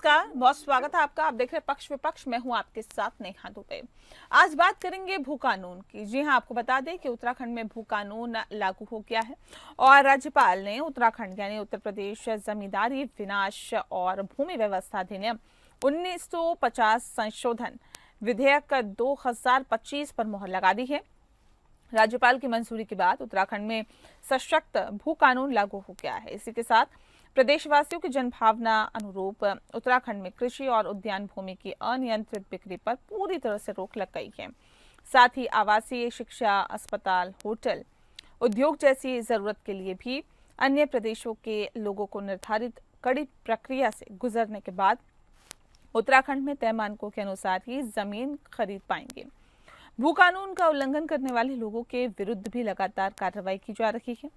नमस्कार, बहुत स्वागत है आपका। आप देख रहे हैं पक्ष विपक्ष। मैं हूं आपके साथ नेहा दुबे। आज बात करेंगे भू कानून की। जी हां, आपको बता दें कि उत्तराखंड में भू कानून लागू हो गया है और राज्यपाल ने उत्तराखंड यानी उत्तर प्रदेश जमींदारी विनाश और भूमि व्यवस्था अधिनियम 1950 संशोधन विधेयक 2025 पर मोहर लगा दी है। राज्यपाल की मंजूरी के बाद उत्तराखंड में सशक्त भू कानून लागू हो गया है। इसी के साथ प्रदेशवासियों की जनभावना अनुरूप उत्तराखंड में कृषि और उद्यान भूमि की अनियंत्रित बिक्री पर पूरी तरह से रोक लग गई है। साथ ही आवासीय, शिक्षा, अस्पताल, होटल, उद्योग जैसी जरूरत के लिए भी अन्य प्रदेशों के लोगों को निर्धारित कड़ी प्रक्रिया से गुजरने के बाद उत्तराखंड में तय मानकों के अनुसार ही जमीन खरीद पाएंगे। भू कानून का उल्लंघन करने वाले लोगों के विरुद्ध भी लगातार कार्रवाई की जा रही है।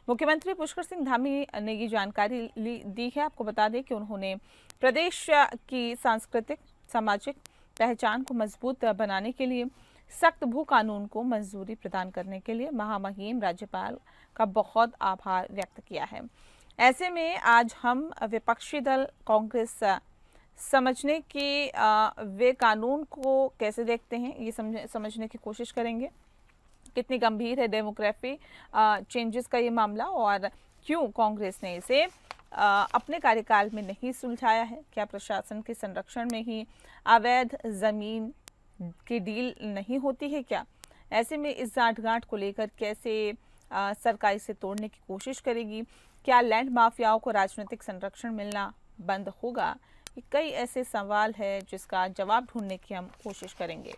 मुख्यमंत्री पुष्कर सिंह धामी ने ये जानकारी दी है। आपको बता दें कि उन्होंने प्रदेश की सांस्कृतिक सामाजिक पहचान को मजबूत बनाने के लिए सख्त भू कानून को मंजूरी प्रदान करने के लिए महामहिम राज्यपाल का बहुत आभार व्यक्त किया है। ऐसे में आज हम विपक्षी दल कांग्रेस समझने की वे कानून को कैसे देखते हैं, ये समझने की कोशिश करेंगे। कितनी गंभीर है डेमोग्राफी चेंजेस का ये मामला और क्यों कांग्रेस ने इसे अपने कार्यकाल में नहीं सुलझाया है। क्या प्रशासन के संरक्षण में ही अवैध जमीन की डील नहीं होती है क्या? ऐसे में इस गांठ को लेकर कैसे सरकार इसे तोड़ने की कोशिश करेगी? क्या लैंड माफियाओं को राजनीतिक संरक्षण मिलना बंद होगा? ये कई ऐसे सवाल है जिसका जवाब ढूंढने की हम कोशिश करेंगे।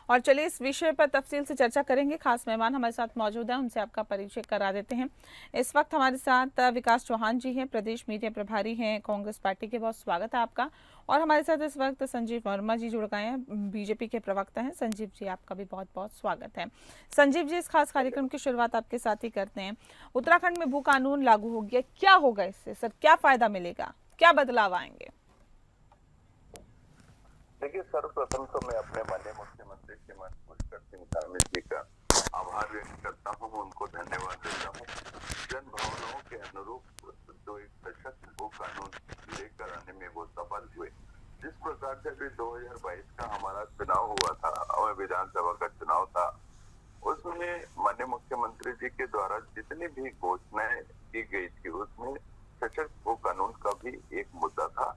और चलिए इस विषय पर तफसील से चर्चा करेंगे। खास मेहमान हमारे साथ मौजूद हैं, उनसे आपका परिचय करा देते हैं। इस वक्त हमारे साथ विकास चौहान जी हैं, प्रदेश मीडिया प्रभारी हैं कांग्रेस पार्टी के। बहुत स्वागत है आपका। और हमारे साथ इस वक्त संजीव वर्मा जी जुड़ गए हैं, बीजेपी के प्रवक्ता हैं। संजीव जी, आपका भी बहुत बहुत स्वागत है। संजीव जी, इस खास कार्यक्रम की शुरुआत आपके साथ ही करते हैं। उत्तराखंड में भू कानून लागू हो गया, क्या होगा इससे सर? क्या फायदा मिलेगा, क्या बदलाव आएंगे? देखिए, सर्वप्रथम तो मैं अपने माननीय मुख्यमंत्री श्रीमान पुष्कर सिंह धामी जी का आभार व्यक्त करता हूँ, उनको धन्यवाद देता हूँ। जन भावनाओं के अनुरूप जो एक सशक्त भू कानून लेकर आने में वो सफल हुए। जिस प्रकार से अभी 2022 का हमारा चुनाव हुआ था और विधानसभा का चुनाव था, उसमें माननीय मुख्यमंत्री जी के द्वारा जितनी भी घोषणाएं की गई थी उसमें सशक्त भू कानून का भी एक मुद्दा था,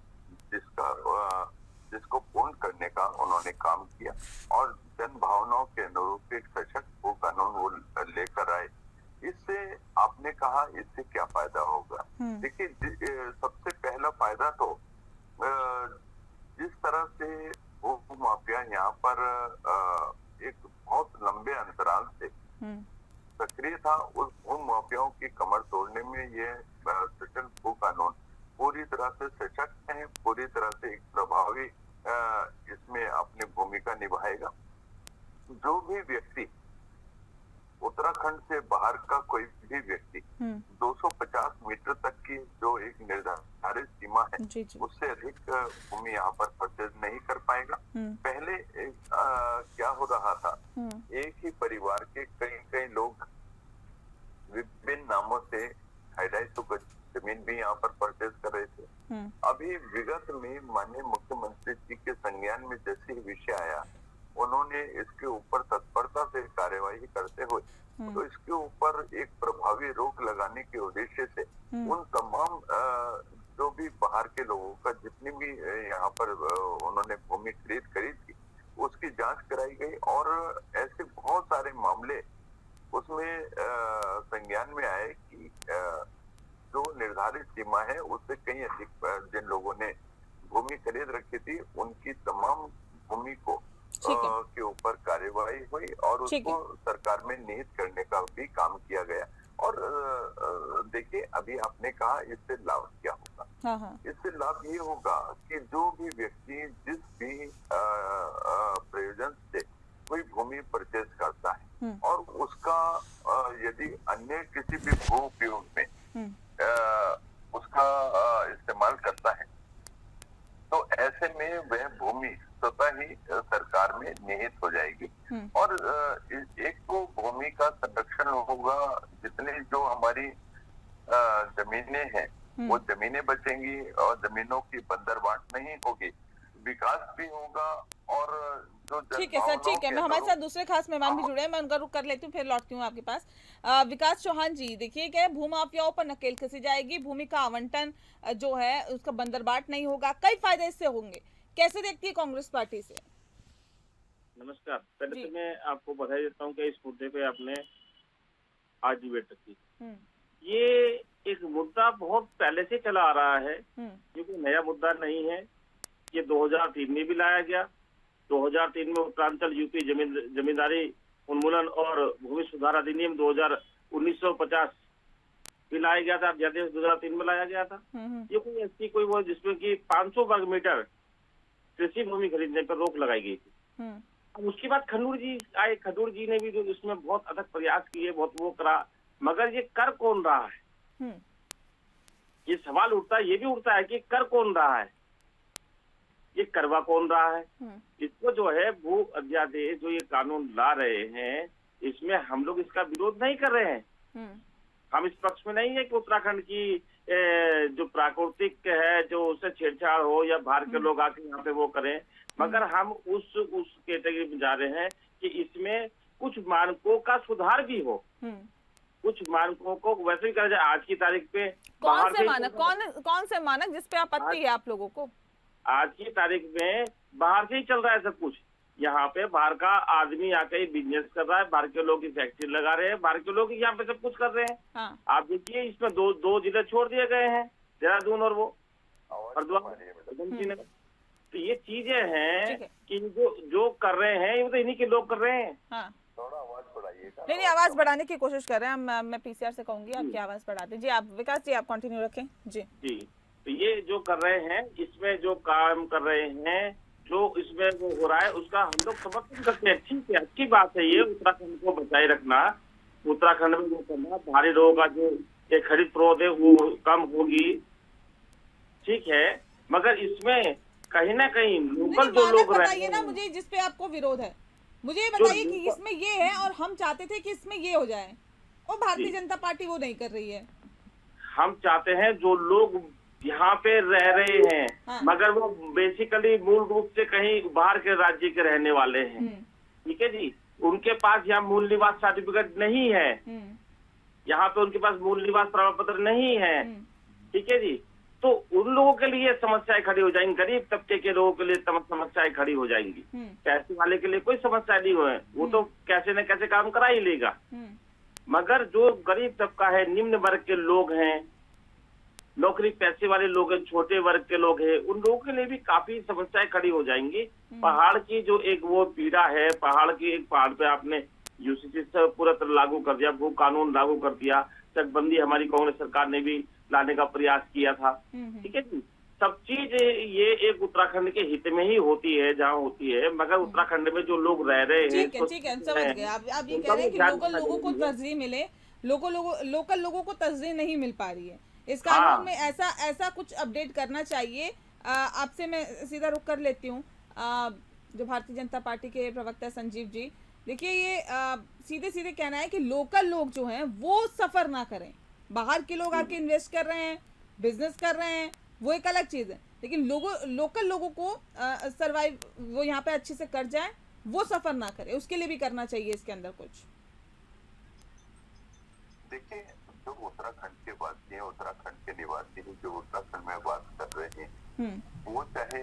जिसको पूर्ण करने का उन्होंने काम किया और जन भावनाओं के अनुरूप एक सशक्त भू कानून वो लेकर आए। इससे आपने कहा इससे क्या फायदा होगा? देखिए, सबसे पहला फायदा तो जिस तरह से भू माफिया यहाँ पर एक बहुत लंबे अंतराल से सक्रिय था, उस भू माफियाओं की कमर तोड़ने में ये सशक्त भू कानून पूरी तरह से सशक्त है, पूरी तरह से एक प्रभावी इसमें अपनी भूमिका निभाएगा। जो भी व्यक्ति उत्तराखंड से बाहर का कोई भी व्यक्ति 250 मीटर तक की जो एक निर्धारित सीमा है उससे अधिक भूमि यहाँ पर परचेज नहीं कर पाएगा। पहले क्या हो रहा था, एक ही परिवार के कई लोग विभिन्न नामों से 250 जमीन भी यहाँ पर परचेज कर रहे थे। अभी विगत में माननीय मुख्यमंत्री जी के संज्ञान में जैसे ही विषय आया, उन्होंने इसके ऊपर तत्परता से कार्यवाही करते हुए तो इसके ऊपर एक प्रभावी रोक लगाने के उद्देश्य से उन तमाम जो भी बाहर के लोगों का जितनी भी यहाँ पर उन्होंने भूमि खरीद की उसकी जांच कराई गई और ऐसे बहुत सारे मामले उसमें संज्ञान में आए कि जो निर्धारित सीमा है उससे कहीं अधिक जिन लोगों ने भूमि खरीद रखी थी उनकी तमाम भूमि को के ऊपर कार्यवाही हुई और उसको सरकार में निहित करने का भी काम किया गया। और देखिए, अभी आपने कहा इससे लाभ क्या होगा? इससे लाभ ये होगा कि जो भी व्यक्ति जिस भी प्रयोजन से कोई भूमि परचेज करता है और उसका यदि अन्य किसी भी भू उपयोग में उसका इस्तेमाल करता ही सरकार में निहित हो जाएगी। और एक तो भूमि का संरक्षण होगा, जितनी जो हमारी जमीनें हैं वो जमीनें बचेंगी और जमीनों की बंदरबांट नहीं होगी, विकास भी होगा। और जो ठीक है सर, ठीक है। मैं हमारे साथ दूसरे खास मेहमान भी जुड़े हैं, मैं उनका रुख कर लेती हूँ, फिर लौटती हूँ आपके पास। विकास चौहान जी, देखिए क्या भूमाफियाओं पर नकेल कसी जाएगी, भूमि का आवंटन जो है उसका बंदरबाट नहीं होगा, कई फायदे इससे होंगे, कैसे देखती है कांग्रेस पार्टी से? नमस्कार। पहले तो मैं आपको बधाई देता हूँ कि इस मुद्दे पे आपने आज डिबेट रखी। ये एक मुद्दा बहुत पहले से चला आ रहा है, ये कोई नया मुद्दा नहीं है। ये 2003 में भी लाया गया। 2003 में उत्तरांचल यूपी जमींदारी उन्मूलन और भूमि सुधार अधिनियम 1950 भी लाया गया था, अध्यादेश 2003 में लाया गया था। ये कोई ऐसी कोई वो जिसमें कि 500 वर्ग मीटर कृषि भूमि खरीदने पर रोक लगाई गई थी। अब उसके बाद खंडूर जी आए, खंडूर जी ने भी जो इसमें बहुत अथक प्रयास किए, बहुत वो करा, मगर ये कर कौन रहा है? ये सवाल उठता है, ये भी उठता है कि कर कौन रहा है, ये करवा कौन रहा है? इसको जो है भू अध्यादेश जो ये कानून ला रहे हैं, इसमें हम लोग इसका विरोध नहीं कर रहे हैं। हम इस पक्ष में नहीं है कि उत्तराखंड की जो प्राकृतिक है जो उससे छेड़छाड़ हो या बाहर के लोग आके यहाँ पे वो करें, मगर हम उस कैटेगरी में जा रहे हैं कि इसमें कुछ मानकों का सुधार भी हो, कुछ मानकों को वैसे ही करा जाए। आज की तारीख पे कौन से मानक जिस पे आपत्ति है आप लोगों को? आज की तारीख में बाहर से ही चल रहा है सब कुछ। यहाँ पे बाहर का आदमी आके बिजनेस कर रहा है, बाहर के लोग फैक्ट्री लगा रहे हैं, बाहर के लोग यहाँ पे सब कुछ कर रहे हैं। हाँ। आप देखिए इसमें दो जिले छोड़ दिए गए हैं, देहरादून और वो हरिद्वार। तो ये चीजें हैं कि जो कर रहे हैं ये तो इन्हीं के लोग कर रहे हैं। हाँ। थोड़ा आवाज बढ़ाइएगा। नहीं, आवाज बढ़ाने की कोशिश कर रहे हैं मैं पीसीआर से कहूंगी आपकी आवाज बढ़ा दीजिए। आप विकास जी आप कंटिन्यू रखें जी। तो ये जो कर रहे हैं, इसमें जो काम कर रहे हैं, जो इसमें वो हो रहा है, उसका हम लोग समर्थन करते हैं। ठीक है, अच्छी बात है ये उत्तराखंड को बचाए रखना, उत्तराखंड में वो करना, भारी लोगों का जो खरीद फरोख्त है वो कम होगी, ठीक है, मगर इसमें कहीं ना कहीं लोकल जो लोग बताइए ना मुझे जिसपे आपको विरोध है, मुझे ये बताइए कि इसमें ये है और हम चाहते थे कि इसमें ये हो जाए, और भारतीय जनता पार्टी वो नहीं कर रही है। हम चाहते हैं जो लोग यहाँ पे रह रहे हैं, हाँ। मगर वो बेसिकली मूल रूप से कहीं बाहर के राज्य के रहने वाले हैं, ठीक है जी, उनके पास यहाँ मूल निवास सर्टिफिकेट नहीं है, यहाँ पे उनके पास मूल निवास प्रमाण पत्र नहीं है, ठीक है जी, तो उन लोगों के लिए समस्याएं खड़ी हो जाएंगी, गरीब तबके के लोगों के लिए समस्याएं खड़ी हो जाएंगी। पैसे वाले के लिए कोई समस्या नहीं हो, वो तो कैसे न कैसे काम करा ही लेगा, मगर जो गरीब तबका है, निम्न वर्ग के लोग हैं, नौकरी पैसे वाले लोग हैं, छोटे वर्ग के लोग हैं, उन लोगों के लिए भी काफी समस्याएं खड़ी हो जाएंगी। पहाड़ की जो एक वो पीड़ा है, पहाड़ पे आपने यूसीसी से पूरा तरह लागू कर दिया, भू कानून लागू कर दिया, चकबंदी हमारी कांग्रेस सरकार ने भी लाने का प्रयास किया था, ठीक है जी, सब चीज ये एक उत्तराखंड के हित में ही होती है जहाँ होती है, मगर उत्तराखंड में जो लोग रह रहे हैं, ठीक है, समझ गए आप ये कह रहे हैं कि लोकल लोगों को तरजीह मिले, लोकल लोगों को तरजीह नहीं मिल पा रही है। इस कानून में ऐसा कुछ अपडेट करना चाहिए। आपसे मैं सीधा रुक कर लेती हूँ जो भारतीय जनता पार्टी के प्रवक्ता संजीव जी, देखिए ये सीधे सीधे कहना है कि लोकल लोग जो हैं वो सफर ना करें, बाहर के लोग आके इन्वेस्ट कर रहे हैं, बिजनेस कर रहे हैं, वो एक अलग चीज है, लेकिन लोकल लोगों को सरवाइव वो यहाँ पे अच्छे से कर जाए, वो सफर ना करे, उसके लिए भी करना चाहिए इसके अंदर कुछ। देखिए जो उत्तराखंड के वासी हैं, उत्तराखंड के निवासी हैं, जो उत्तराखंड में बात कर रहे हैं, वो चाहे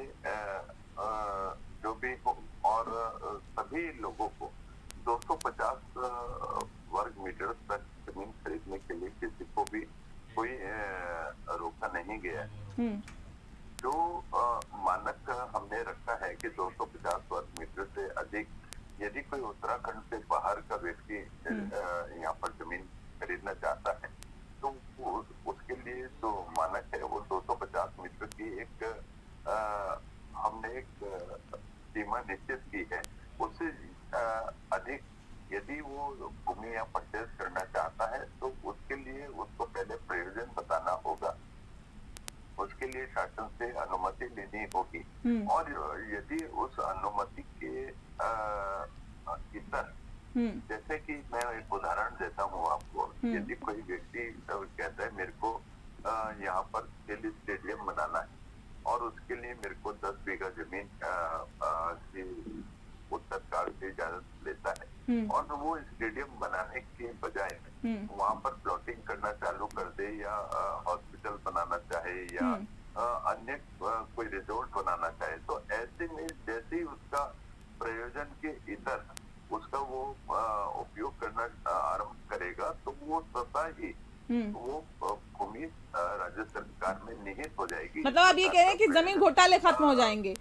जो भी हो, और सभी लोगों को 250 वर्ग मीटर तक जमीन खरीदने के लिए किसी को भी कोई रोका नहीं गया है। जो मानक हमने रखा है कि 250 वर्ग मीटर से अधिक यदि कोई उत्तराखंड से बाहर का व्यक्ति यहाँ पर जमीन खरीदना चाहता है, तो उसके लिए जो मानक है वो 250 मीटर की एक हमने एक सीमा निश्चित की है। उससे अधिक यदि वो भूमि या परचेज करना चाहता है तो उसके लिए उसको पहले प्रयोजन बताना होगा। उसके लिए शासन से अनुमति लेनी होगी और यदि उस अनुमति के इतर जैसे कि मैं एक उदाहरण देता हूँ आपको, यदि कोई व्यक्ति कहता है मेरे को यहाँ पर खेल स्टेडियम बनाना है और उसके लिए मेरे को 10 बीघा जमीन की उस सरकार से इजाजत लेता है और वो स्टेडियम बनाने के बजाय वहाँ पर प्लॉटिंग करना चालू कर दे या हॉस्पिटल बनाना चाहे या अन्य कोई रिजोर्ट बनाना चाहे, तो ऐसे में जैसे ही उसका प्रयोजन के इतर उसका वो उपयोग करना आरंभ करेगा तो वो स्वतः ही वो भूमि राज्य सरकार में निहित हो जाएगी। मतलब आप ये कह रहे हैं कि जमीन घोटाले खत्म हो जाएंगे,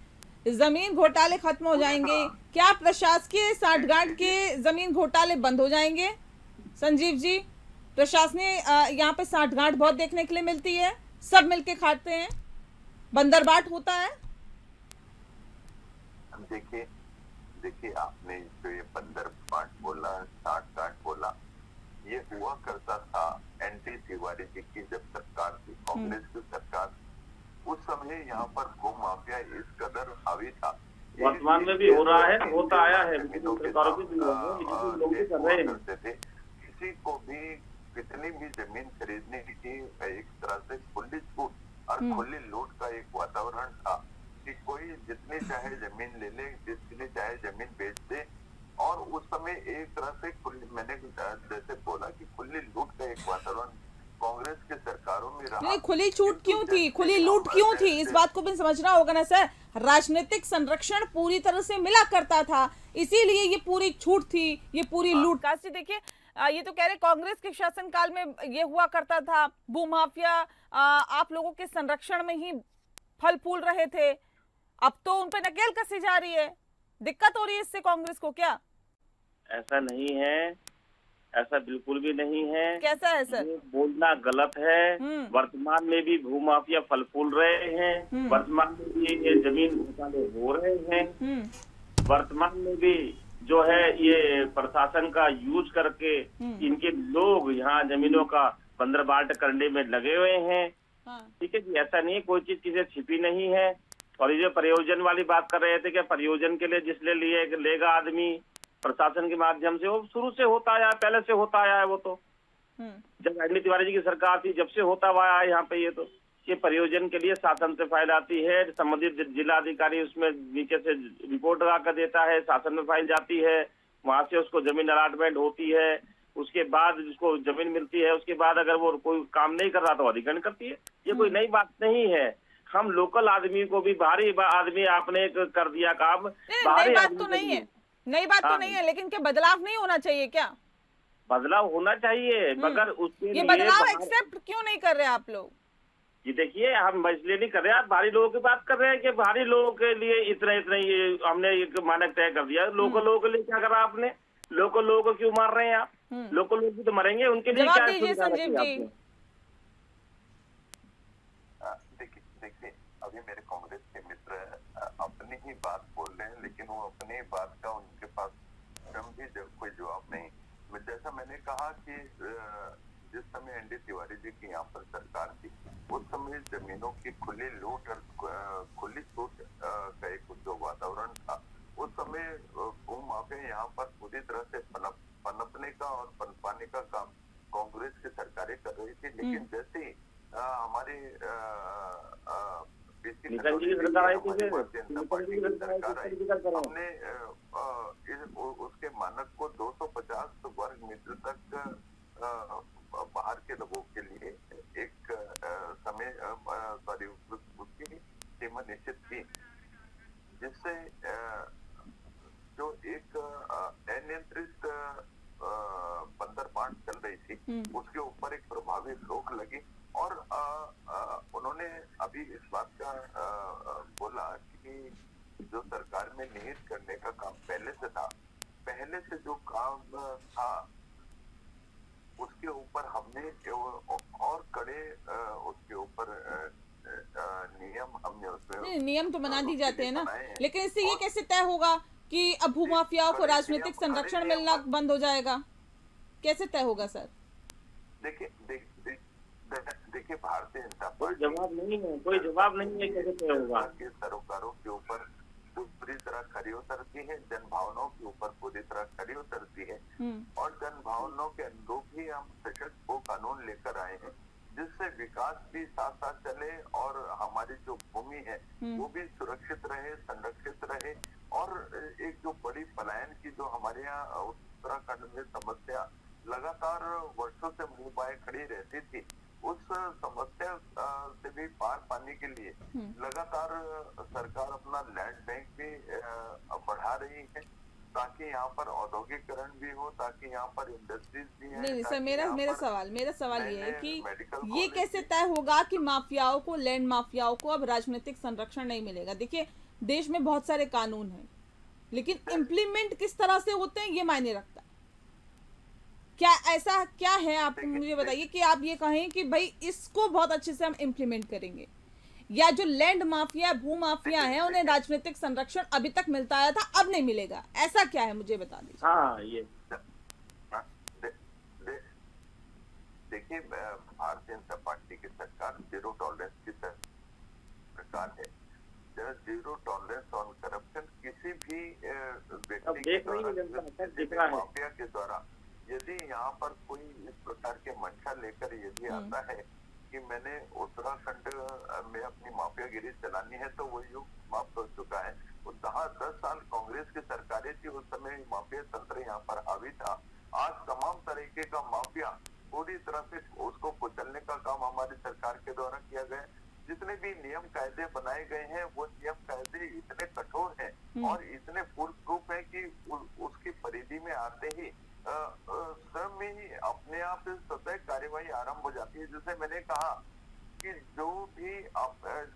जमीन घोटाले खत्म हो जाएंगे। क्या प्रशासकीय साठगांठ के जमीन घोटाले बंद हो जाएंगे? संजीव जी, प्रशासनीय यहाँ पे साठगांठ बहुत देखने के लिए मिलती है, सब मिलके खाते हैं, बंदरबाट होता है। देखिए आपने जो ये बंदरबाट बोला, साठगांठ बोला, ये हुआ करता था एनटी तिवारी जी की जब सरकार थी, कांग्रेस की सरकार, उस समय यहाँ पर भू माफिया इस कदर हावी था। वर्तमान में भी हो रहा है, होता आया है, करते थे। किसी को भी कितनी भी जमीन खरीदने की एक तरह से खुली छूट और खुली लूट का एक वातावरण था कि कोई जितनी चाहे जमीन ले ले, जितनी चाहे जमीन बेच दे, और उस समय एक तरह से मैंने जैसे बोला कि खुली लूट का एक वातावरण कांग्रेस के सरकारों में रहा। नहीं, खुली छूट क्यों थी, खुली लूट क्यों थी, इस बात को भी समझना होगा ना सर। राजनीतिक संरक्षण पूरी तरह से मिला करता था, इसीलिए ये पूरी छूट थी, ये पूरी लूट। काशी देखिए, ये तो कह रहे कांग्रेस के शासनकाल में ये हुआ करता था, भूमाफिया आप लोगों के संरक्षण में ही फल फूल रहे थे, अब तो उन पे नकेल कसी जा रही है, दिक्कत हो रही है इससे कांग्रेस को क्या? ऐसा नहीं है, ऐसा बिल्कुल भी नहीं है। कैसा है सर? बोलना गलत है। वर्तमान में भी भूमाफिया फल फूल रहे हैं, वर्तमान में भी ये जमीन घोटाले हो रहे हैं, वर्तमान में भी जो है ये प्रशासन का यूज करके इनके लोग यहाँ जमीनों का बंदरबाट करने में लगे हुए हैं। ठीक है जी, ऐसा नहीं, कोई चीज किसी छिपी नहीं है। और ये जो प्रयोजन वाली बात कर रहे थे कि प्रयोजन के लिए जिसले लिए लेगा आदमी प्रशासन के माध्यम से, वो शुरू से होता आया, पहले से होता आया है। वो तो जब एनटी तिवारी जी की सरकार थी जब से होता हुआ आया यहाँ पे। ये प्रयोजन के लिए शासन से फाइल आती है, संबंधित जिला अधिकारी उसमें नीचे से रिपोर्ट लगा कर देता है, शासन में फाइल जाती है, वहां से उसको जमीन अलॉटमेंट होती है, उसके बाद जिसको जमीन मिलती है उसके बाद अगर वो कोई काम नहीं कर रहा तो अधिग्रहण करती है। ये कोई नई बात नहीं है। हम लोकल आदमी को भी, बाहरी आदमी आपने कर दिया काम, नई बात तो नहीं है, नई बात तो नहीं है, लेकिन क्या बदलाव नहीं होना चाहिए? क्या बदलाव होना चाहिए, मगर उसके ये बदलाव एक्सेप्ट क्यों नहीं कर रहे आप लोग? ये देखिए, हम इसलिए नहीं कर रहे, आप बाहरी लोगों की बात कर रहे हैं कि बाहरी लोगों के लिए इतना ये हमने एक मानक तय कर दिया। लोकल लोगों के लिए क्या करा आपने? लोकल लोगों को क्यों मार रहे हैं आप? लोकल लोग भी तो मरेंगे, उनके लिए क्या? संजीव जी, देखिए अभी मेरे कांग्रेस के मित्र अपनी ही बात बोल रहे हैं, लेकिन वो अपनी बात का उनके पास स्वयं भी कोई जवाब नहीं। जैसा मैंने कहा कि जिस समय एनटी तिवारी जी की यहाँ पर सरकार थी उस समय जमीनों की खुली लूट और खुली छूट का एक जो वातावरण था, उस समय भूमाफिया यहाँ पर पूरी तरह से पनपने का और पनपाने का काम कांग्रेस की सरकारें कर रही थी। लेकिन जैसे ही हमारे सरकार आई, हमने उसके मानक को 250 वर्ग मीटर तक बाहर के लोगों के लिए एक समय उसकी सीमा निश्चित की, जिससे जो एक अनियंत्रित बंदरबाट चल रही थी उसके ऊपर एक प्रभावी रोक लगी। और उन्होंने अभी इस बात का बोला कि जो सरकार में निहित करने का काम पहले से था, पहले से जो काम था उसके ऊपर हमने और कड़े उसके ऊपर नियम हमने उसमें नियम तो बना दी जाते हैं ना, लेकिन इससे ये कैसे तय होगा कि अब भूमाफियाओं को राजनीतिक संरक्षण मिलना बंद हो जाएगा? कैसे तय होगा सर? देखिए देखिए, भारतीय जनता कोई पार्टी जवाब नहीं है, कोई जवाब नहीं है, कैसे तय होगा? के सरोकारों के ऊपर पूरी तरह खरी उतरती है, जन भावनाओं के ऊपर पूरी तरह खरी उतरती है और जन भावनाओं के अनुरूप ही हम सशक्त वो कानून लेकर आए हैं जिससे विकास भी साथ साथ चले और हमारी जो भूमि है वो भी सुरक्षित रहे, संरक्षित रहे। और एक जो बड़ी पलायन की जो हमारे यहाँ उत्तराखंड में समस्या लगातार वर्षों से मुंह बाए खड़ी रहती थी, उस समस्या से भी पार पाने के लिए लगातार सरकार अपना लैंड बैंक भी बढ़ा रही है ताकि यहाँ पर औद्योगिकरण भी हो, ताकि यहाँ पर इंडस्ट्रीज भी है। नहीं सर, मेरा सवाल ये है कि ये कैसे तय होगा कि माफियाओं को, लैंड माफियाओं को अब राजनीतिक संरक्षण नहीं मिलेगा? देखिए, देश में बहुत सारे कानून हैं, लेकिन इम्प्लीमेंट किस तरह से होते हैं ये मायने रखता है। क्या ऐसा क्या है, आप मुझे बताइए कि आप ये कहें कि भाई इसको बहुत अच्छे से हम इम्प्लीमेंट करेंगे, या जो लैंड माफिया, भू माफिया है, उन्हें राजनीतिक संरक्षण अभी तक मिलता आया था, अब नहीं मिलेगा, ऐसा क्या है मुझे बता दीजिए। हाँ, ये देखिए, भारतीय जनता पार्टी की सरकार जीरो टॉलरेंस की सरकार है। Zero tolerance on corruption. किसी भी व्यक्ति के द्वारा, माफिया के द्वारा यदि यहाँ पर कोई इस प्रकार के मंशा लेकर यदि आता है कि मैंने उत्तराखंड में अपनी माफियागिरी चलानी है, तो वो युग समाप्त हो चुका है। 10 साल कांग्रेस की सरकारें थी, उस समय माफिया तंत्र यहाँ पर हावी था। आज तमाम तरीके का माफिया पूरी तरह से उसको कुचलने का काम हमारी सरकार के द्वारा किया गया। जितने भी नियम कायदे बनाए गए हैं वो नियम कायदे इतने कठोर हैं और इतने फुल प्रूफ है कि उसकी परिधि में आते ही स्वयं ही अपने आप सतह कार्यवाही आरंभ हो जाती है। जैसे मैंने कहा कि जो भी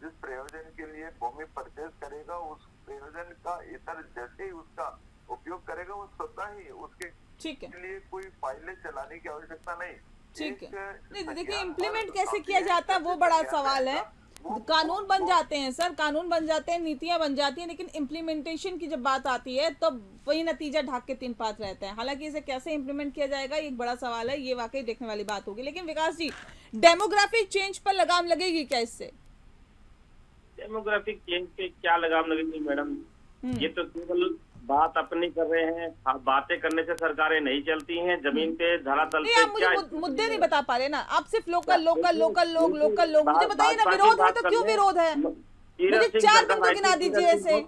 जिस प्रयोजन के लिए भूमि परचेज करेगा, उस प्रयोजन का इतर जैसे ही उसका उपयोग करेगा, वो स्वतः ही उसके लिए कोई फाइलें चलाने की आवश्यकता नहीं। ठीक है, नहीं देखिए, इम्प्लीमेंट कैसे किया जाता है वो बड़ा सवाल है। कानून बन जाते हैं सर, कानून बन जाते हैं, नीतियां बन जाती हैं, लेकिन इम्प्लीमेंटेशन की जब बात आती है तो वही नतीजा ढाक के तीन पात रहता है। हालांकि इसे कैसे इम्प्लीमेंट किया जाएगा ये एक बड़ा सवाल है, ये वाकई देखने वाली बात होगी। लेकिन विकास जी, डेमोग्राफिक चेंज पर लगाम लगेगी क्या इससे? डेमोग्राफिक चेंज पे क्या लगाम लगेगी मैडम? ये तो केवल बात अपनी कर रहे हैं। बातें करने से सरकारें नहीं चलती हैं, जमीन पे धरातल पे आप मुझे मुद्दे नहीं बता पा रहे ना, आप सिर्फ लोकल मुझे बताइए ना, विरोध है तो क्यों विरोध है? मुझे 4 बिंदु गिना दीजिए ऐसे।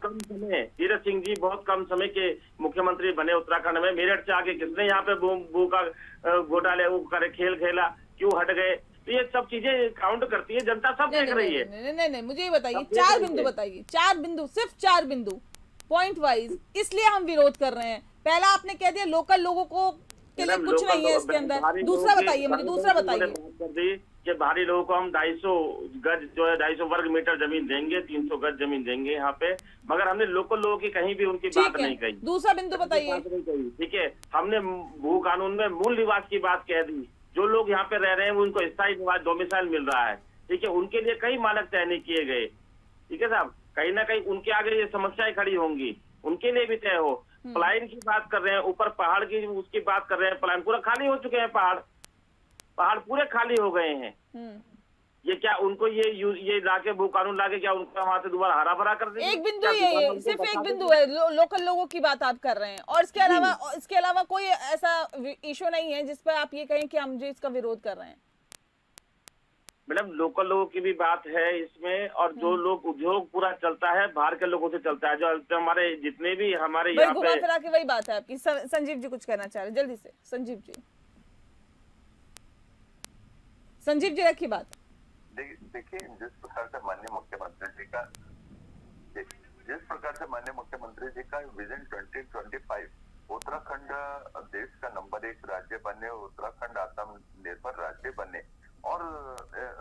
तीरथ सिंह जी बहुत कम समय के मुख्यमंत्री बने उत्तराखंड में। मेरठ से आके किसने यहाँ पे भू का घोटाले वो करे खेल खेला, क्यों हट गए? तो ये सब चीजें काउंट करती है, जनता सब देख रही है। नहीं, मुझे ये बताइए, 4 बिंदु बताइए, 4 बिंदु, सिर्फ 4 बिंदु पॉइंट वाइज। इसलिए हम विरोध कर रहे हैं। पहला आपने कह दिया लोकल लोगों को के लिए कुछ नहीं है इसके अंदर। दूसरा बताइए मुझे, दूसरा बताइए कि भारी लोगों को हम 250 गज जो है 250 वर्ग मीटर जमीन देंगे, 300 गज जमीन देंगे यहाँ पे, मगर हमने लोकल लोगों की कहीं भी उनकी बात नहीं कही। दूसरा बिंदु बताइए। ठीक है, हमने भू कानून में मूल निवास की बात कह दी। जो लोग यहाँ पे रह रहे हैं उनको स्थायी निवास डोमिसाइल मिल रहा है। ठीक है, उनके लिए कई मानक तय नहीं किए गए। ठीक है साहब, कहीं ना कहीं उनके आगे ये समस्याएं खड़ी होंगी, उनके लिए भी तय हो। पलायन की बात कर रहे हैं, ऊपर पहाड़ की उसकी बात कर रहे हैं, पलायन पूरा खाली हो चुके हैं, पहाड़ पूरे खाली हो गए हैं। ये क्या उनको ये लाके भू कानून लाके क्या उनको वहां से दोबारा हरा भरा कर देंगे? एक बिंदु ये सिर्फ एक बिंदु है, लोकल लोगों की बात आप कर रहे हैं, और इसके अलावा कोई ऐसा इशू नहीं है जिस पर आप ये कहें कि हम जो इसका विरोध कर रहे हैं। मैडम, लोकल लोगों की भी बात है इसमें, और जो लोग उद्योग पूरा चलता है बाहर के लोगों से चलता है। जो हमारे जितने भी हमारे यहाँ पे फिरा के वही बात है आपकी। संजीव जी कुछ कहना चाह रहे हैं, जल्दी से संजीव जी रखिए बात। देखिए, जिस प्रकार से माननीय मुख्यमंत्री जी का विजन 2025 उत्तराखंड देश का नंबर 1 राज्य बने, उत्तराखंड आत्मनिर्भर राज्य बने और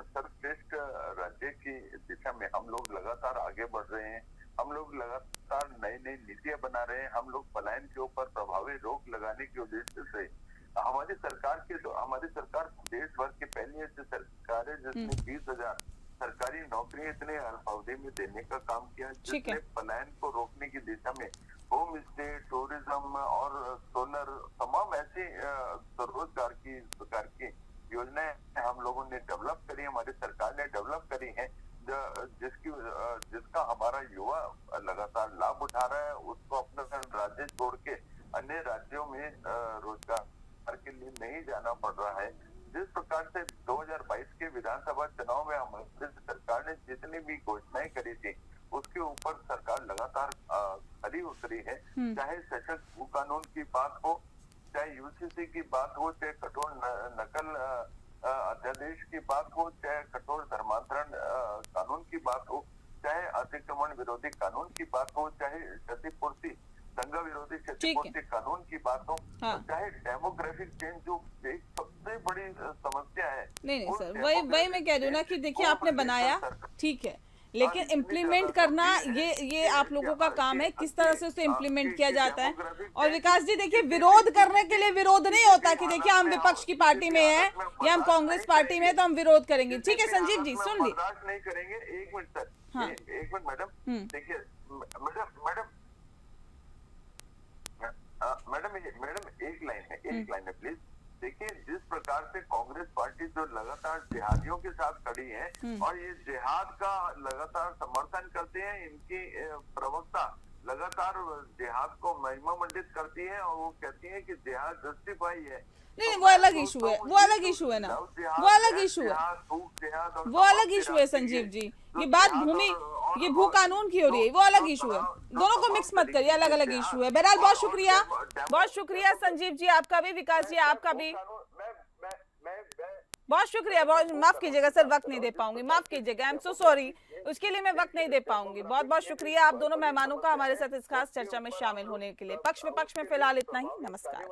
सर्वश्रेष्ठ राज्य की दिशा में हम लोग लगातार आगे बढ़ रहे हैं। हम लोग लगातार नई नीतियां बना रहे हैं। हम लोग पलायन के ऊपर प्रभावी रोक लगाने के उद्देश्य से हमारी सरकार देश भर की पहली ऐसी सरकार है जिसने 20,000 सरकारी नौकरी इतने अल्पावधि में देने का काम किया, जिसने पलायन को रोकने की दिशा में होम स्टे, टूरिज्म और सोलर तमाम ऐसी स्वरोजगार की योजनाएं हम लोगों ने डेवलप करी, हमारी सरकार ने डेवलप करी हैं, जिसका हमारा युवा लगातार लाभ उठा रहा है। उसको अपना राज्य छोड़ के अन्य राज्यों में रोजगार के लिए नहीं जाना पड़ रहा है। जिस प्रकार से 2022 के विधानसभा चुनाव में हमारी सरकार ने जितनी भी घोषणाएं करी थी उसके ऊपर सरकार लगातार खरी उतरी है। चाहे सशक्त भू कानून की बात हो, चाहे यूसीसी की बात हो, चाहे कठोर नकल अध्यादेश की बात हो, चाहे कठोर धर्मांतरण कानून की बात हो, चाहे अतिक्रमण विरोधी कानून की बात हो, चाहे क्षतिपूर्ति दंगा विरोधी क्षतिपूर्ति कानून की बात हो, चाहे डेमोग्राफिक चेंज जो एक सबसे बड़ी समस्या है। नहीं सर, वही मैं कह रही हूँ ना कि देखिए आपने बनाया ठीक है, लेकिन इम्प्लीमेंट करना ये आप लोगों का काम है, किस तरह से उसे इम्प्लीमेंट किया जाता है। और विकास जी देखिए, विरोध करने के लिए विरोध नहीं होता कि देखिए हम विपक्ष की पार्टी में है या हम कांग्रेस पार्टी में है तो हम विरोध करेंगे। ठीक है संजीव जी, सुन ली। नहीं करेंगे। एक मिनट सर, एक मिनट मैडम, देखिए मैडम एक लाइन है प्लीज। देखिए, जिस प्रकार से कांग्रेस पार्टी जो लगातार जिहादियों के साथ खड़ी है और ये जिहाद का लगातार समर्थन करते हैं, इनकी प्रवक्ता लगातार जिहाद को महिमा मंडित करती है और वो कहती है कि जिहाद जस्टिफाई है। नहीं, वो अलग इशू है, वो अलग इशू है ना, वो अलग इशू है, वो अलग इशू है संजीव जी। ये बात ये भू कानून की हो रही है, वो अलग इशू है, दोनों को मिक्स मत करिए, अलग अलग इशू है। बहरहाल बहुत शुक्रिया संजीव जी, आपका भी, विकास जी आपका भी बहुत शुक्रिया। बहुत माफ कीजिएगा सर, वक्त नहीं दे पाऊंगी, माफ कीजिएगा, आई एम सो सॉरी, उसके लिए मैं वक्त नहीं दे पाऊंगी। बहुत बहुत शुक्रिया आप दोनों मेहमानों का हमारे साथ इस खास चर्चा में शामिल होने के लिए। पक्ष विपक्ष में फिलहाल इतना ही, नमस्कार।